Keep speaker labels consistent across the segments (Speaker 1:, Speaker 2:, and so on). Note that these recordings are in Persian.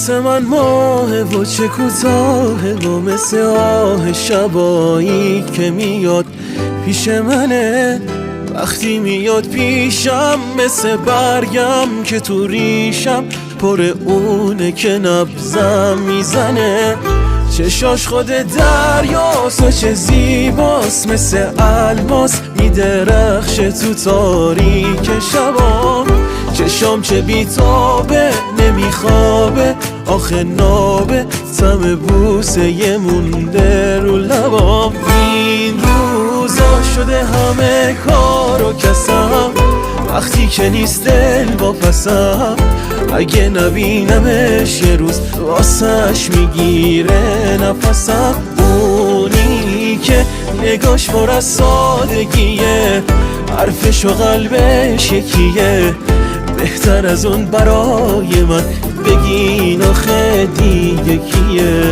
Speaker 1: واسه من ماه و چه کوتاهه و مثل آه شبایی که میاد پیش منه. وقتی میاد پیشم مثل برگم که تو ریشم پر اونه که نبضم میزنه. چشاش خود دریاست و چه زیباست، مثل الماس میدرخشه تو تاریک شبام. چشام چه بیتابه نمیخوابه، آخه نابه طعم بوسه یه مونده رو لبام. این روزا شده همه کار و کسم، وقتی که نیست دل با پسم. اگه نبینمش یه روز واسش میگیره نفسم. اونی که نگاش پر از سادگیه، حرفش و قلبش یکیه. بهتر از اون برای من بگین آخه دیگه کیه؟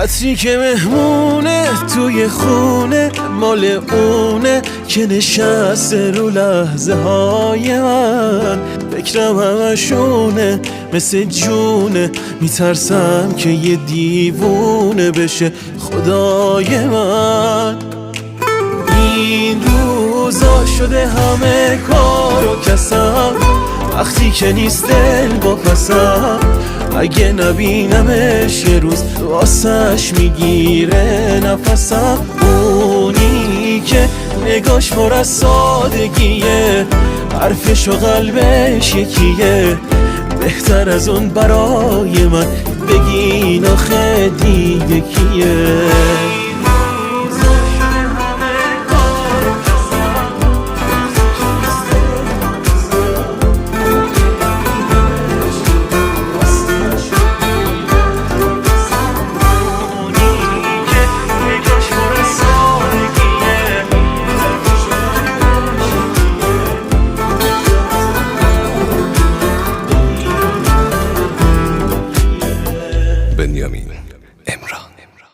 Speaker 1: عطری که مهمونه توی خونه، مال اونه که نشسته رو لحظه های من. فکرم همشونه مثل جونه، میترسم که یه دیوونه بشه خدای من. این روزا شده همه کار و کسم، وقتی که نیست دل با پسم. اگه نبینمش یه روز واسش میگیره نفسم. اونی که نگاش پر از سادگیه، حرفش و قلبش یکیه. بهتر از اون برای من بگین آخه دیگه کیه؟